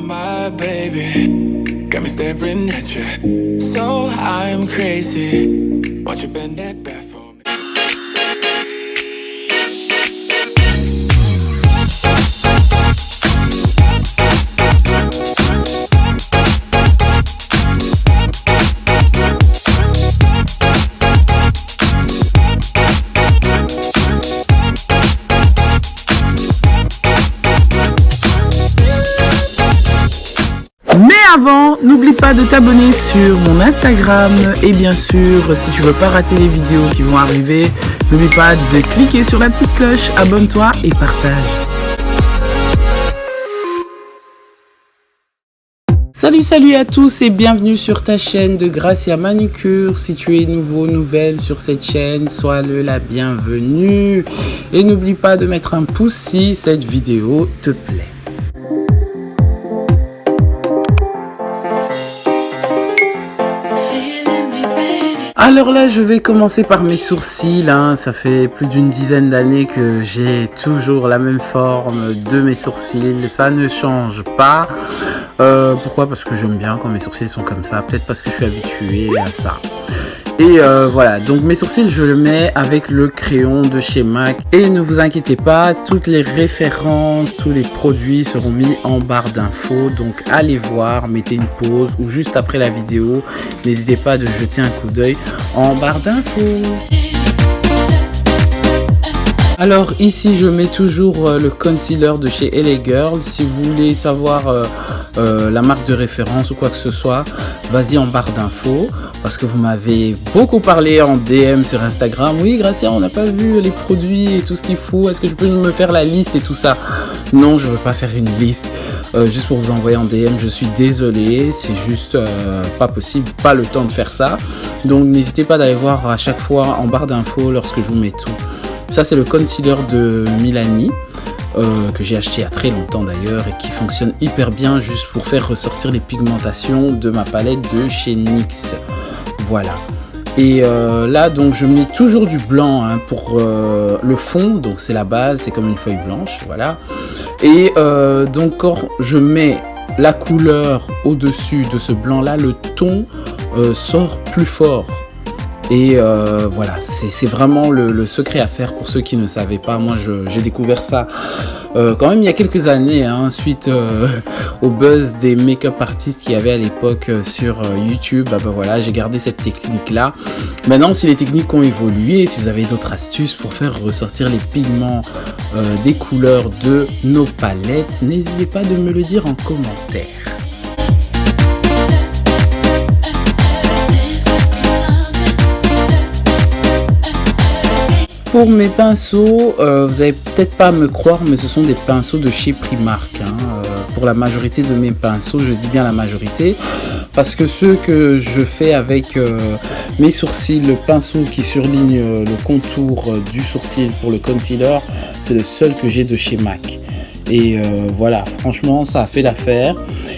my baby. Got me staring at you. So I'm crazy. Watch you bend that back for me. Avant, n'oublie pas de t'abonner sur mon Instagram et bien sûr, si tu veux pas rater les vidéos qui vont arriver, n'oublie pas de cliquer sur la petite cloche, abonne-toi et partage. Salut à tous et bienvenue sur ta chaîne de Gracia Manucure. Si tu es nouvelle sur cette chaîne, sois la bienvenue et n'oublie pas de mettre un pouce si cette vidéo te plaît. Alors là, je vais commencer par mes sourcils. Ça fait plus d'une dizaine d'années que j'ai toujours la même forme de mes sourcils. Ça ne change pas. Pourquoi ? Parce que j'aime bien quand mes sourcils sont comme ça. Peut-être parce que je suis habitué à ça. Et voilà, donc mes sourcils, je le mets avec le crayon de chez MAC. Et ne vous inquiétez pas, toutes les références, tous les produits seront mis en barre d'infos. Donc allez voir, mettez une pause ou juste après la vidéo, n'hésitez pas de jeter un coup d'œil en barre d'infos. Alors ici je mets toujours le concealer de chez LA Girl. Si vous voulez savoir la marque de référence ou quoi que ce soit, vas-y en barre d'infos parce que vous m'avez beaucoup parlé en DM sur Instagram. Oui Gracia, on n'a pas vu les produits et tout ce qu'il faut, est-ce que tu peux me faire la liste et tout ça? Non, je veux pas faire une liste juste pour vous envoyer en DM, je suis désolé, c'est juste pas possible, pas le temps de faire ça. Donc n'hésitez pas d'aller voir à chaque fois en barre d'infos lorsque je vous mets tout. Ça c'est le concealer de Milani que j'ai acheté il y a très longtemps d'ailleurs et qui fonctionne hyper bien juste pour faire ressortir les pigmentations de ma palette de chez NYX. Voilà. Et là donc je mets toujours du blanc pour le fond, donc c'est la base, c'est comme une feuille blanche, voilà. Et donc quand je mets la couleur au-dessus de ce blanc là, le ton sort plus fort. Et voilà, c'est vraiment le secret à faire pour ceux qui ne savaient pas. Moi, j'ai découvert ça quand même il y a quelques années, suite au buzz des make-up artistes qu'il y avait à l'époque sur YouTube. Bah voilà, j'ai gardé cette technique-là. Maintenant, si les techniques ont évolué, si vous avez d'autres astuces pour faire ressortir les pigments des couleurs de nos palettes, n'hésitez pas de me le dire en commentaire. Pour mes pinceaux, vous allez peut-être pas me croire, mais ce sont des pinceaux de chez Primark. Pour la majorité de mes pinceaux, je dis bien la majorité, parce que ceux que je fais avec mes sourcils, le pinceau qui surligne le contour du sourcil pour le concealer, c'est le seul que j'ai de chez MAC. Et voilà, franchement, ça a fait l'affaire.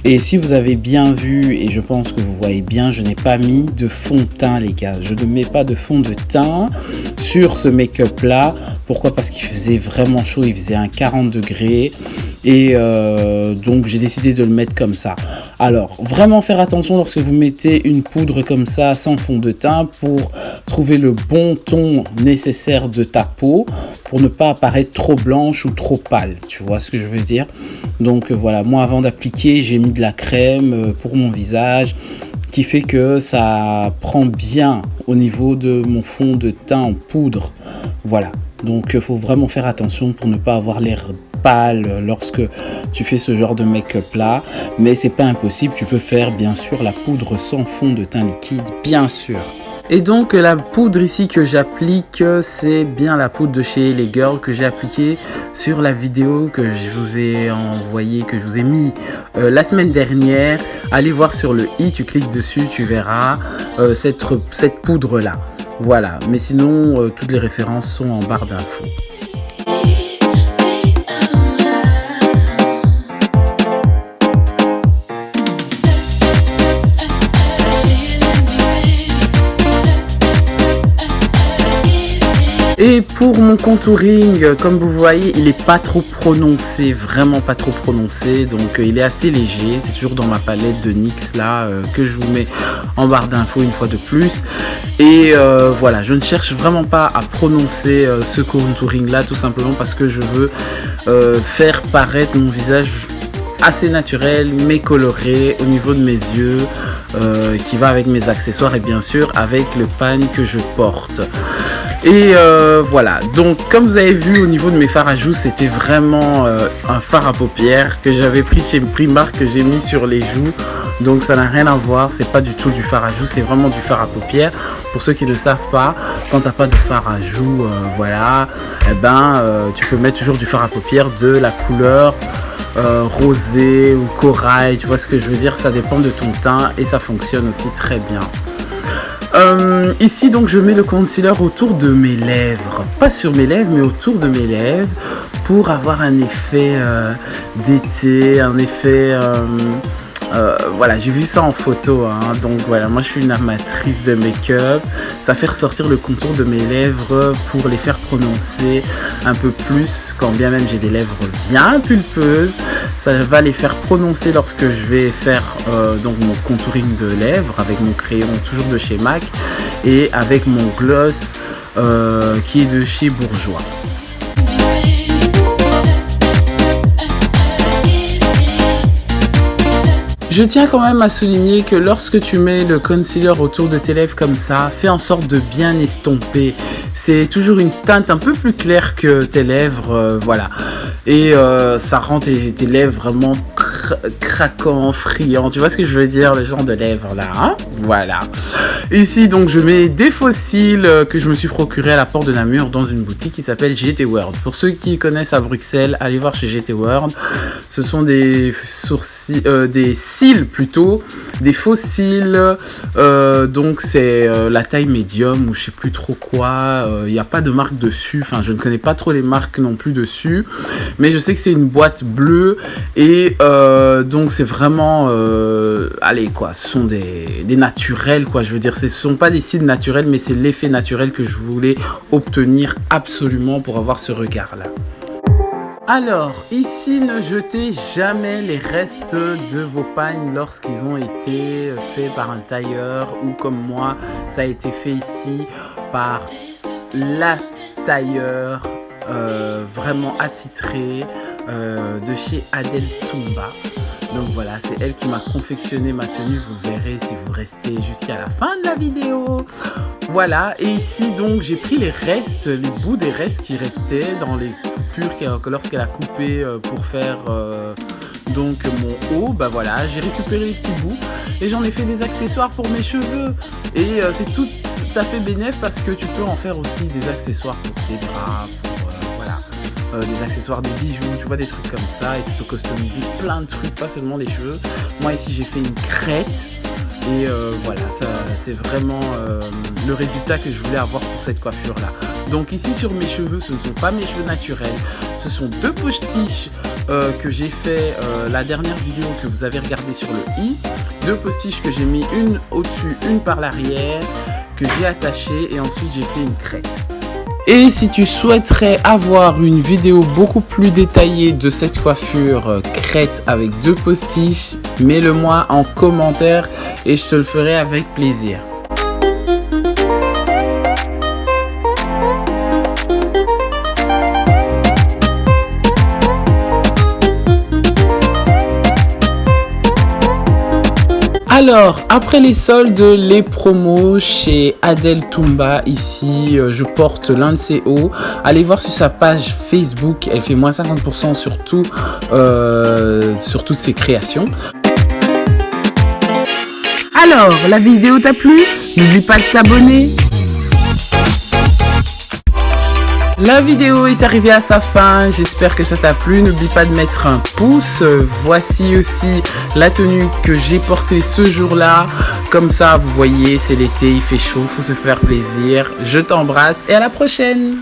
Et si vous avez bien vu, et je pense que vous voyez bien, je n'ai pas mis de fond de teint, les gars. Je ne mets pas de fond de teint sur ce make-up là. Pourquoi ? Parce qu'il faisait vraiment chaud, il faisait un 40 degrés. Et donc j'ai décidé de le mettre comme ça. Alors vraiment faire attention lorsque vous mettez une poudre comme ça sans fond de teint pour trouver le bon ton nécessaire de ta peau pour ne pas apparaître trop blanche ou trop pâle, tu vois ce que je veux dire. Donc voilà, moi avant d'appliquer j'ai mis de la crème pour mon visage qui fait que ça prend bien au niveau de mon fond de teint en poudre. Voilà, donc il faut vraiment faire attention pour ne pas avoir l'air pâle lorsque tu fais ce genre de make-up là, mais c'est pas impossible, tu peux faire bien sûr la poudre sans fond de teint liquide, bien sûr. Et donc la poudre ici que j'applique, c'est bien la poudre de chez LA Girl que j'ai appliquée sur la vidéo que je vous ai envoyée, que je vous ai mis la semaine dernière. Allez voir sur le i, tu cliques dessus, tu verras cette poudre là. Voilà, mais sinon toutes les références sont en barre d'infos. Et pour mon contouring, comme vous voyez, il est pas trop prononcé, vraiment pas trop prononcé, donc il est assez léger. C'est toujours dans ma palette de NYX là que je vous mets en barre d'infos une fois de plus. Et voilà, je ne cherche vraiment pas à prononcer ce contouring là, tout simplement parce que je veux faire paraître mon visage assez naturel mais coloré au niveau de mes yeux, qui va avec mes accessoires et bien sûr avec le pagne que je porte. Et voilà, donc comme vous avez vu au niveau de mes fards à joues, c'était vraiment un fard à paupières que j'avais pris chez Primark, que j'ai mis sur les joues. Donc ça n'a rien à voir, c'est pas du tout du fard à joues, c'est vraiment du fard à paupières. Pour ceux qui ne savent pas, quand t'as pas de fard à joues, voilà, tu peux mettre toujours du fard à paupières de la couleur rosé ou corail, tu vois ce que je veux dire, ça dépend de ton teint et ça fonctionne aussi très bien. Ici donc je mets le concealer autour de mes lèvres, pas sur mes lèvres mais autour de mes lèvres pour avoir un effet d'été, un effet voilà, j'ai vu ça en photo, hein, donc voilà, moi je suis une amatrice de make-up, ça fait ressortir le contour de mes lèvres pour les faire prononcer un peu plus, quand bien même j'ai des lèvres bien pulpeuses, ça va les faire prononcer lorsque je vais faire donc mon contouring de lèvres avec mon crayon toujours de chez MAC et avec mon gloss qui est de chez Bourjois. Je tiens quand même à souligner que lorsque tu mets le concealer autour de tes lèvres comme ça, fais en sorte de bien estomper. C'est toujours une teinte un peu plus claire que tes lèvres, voilà. Et ça rend tes lèvres vraiment craquant, friand. Tu vois ce que je veux dire, le genre de lèvres là, hein? Voilà. Ici donc je mets des faux cils que je me suis procuré à la Porte de Namur dans une boutique qui s'appelle GT World. Pour ceux qui connaissent à Bruxelles, allez voir chez GT World. Ce sont des sourcils, des cils plutôt, des faux cils. Donc c'est la taille médium ou je sais plus trop quoi. Il n'y a pas de marque dessus. Enfin, je ne connais pas trop les marques non plus dessus. Mais je sais que c'est une boîte bleue et donc c'est vraiment allez quoi, ce sont des naturels quoi, je veux dire, ce sont pas des cils naturels mais c'est l'effet naturel que je voulais obtenir absolument pour avoir ce regard là. Alors, ici, ne jetez jamais les restes de vos pagnes lorsqu'ils ont été faits par un tailleur ou comme moi, ça a été fait ici par la tailleur vraiment attitrée de chez Adèle Toumba. Donc voilà, c'est elle qui m'a confectionné ma tenue, vous le verrez si vous restez jusqu'à la fin de la vidéo. Voilà, et ici donc j'ai pris les restes, les bouts des restes qui restaient dans les coupures lorsqu'elle a coupé pour faire donc mon haut. Bah voilà, j'ai récupéré les petits bouts et j'en ai fait des accessoires pour mes cheveux. Et c'est tout à fait bénéf parce que tu peux en faire aussi des accessoires pour tes bras, pour voilà. Des accessoires, des bijoux, tu vois, des trucs comme ça, et tu peux customiser plein de trucs, pas seulement les cheveux. Moi ici j'ai fait une crête et voilà, ça c'est vraiment le résultat que je voulais avoir pour cette coiffure là. Donc ici sur mes cheveux, ce ne sont pas mes cheveux naturels, ce sont deux postiches que j'ai fait la dernière vidéo que vous avez regardé sur le i, deux postiches que j'ai mis une au-dessus, une par l'arrière, que j'ai attachées et ensuite j'ai fait une crête. Et si tu souhaiterais avoir une vidéo beaucoup plus détaillée de cette coiffure crête avec deux postiches, mets-le moi en commentaire et je te le ferai avec plaisir. Alors, après les soldes, les promos chez Adèle Toumba, ici, je porte l'un de ses hauts. Allez voir sur sa page Facebook, elle fait moins 50% sur toutes ses créations. Alors, la vidéo t'a plu? N'oublie pas de t'abonner. La vidéo est arrivée à sa fin, j'espère que ça t'a plu, n'oublie pas de mettre un pouce. Voici aussi la tenue que j'ai portée ce jour-là, comme ça vous voyez c'est l'été, il fait chaud, faut se faire plaisir. Je t'embrasse et à la prochaine.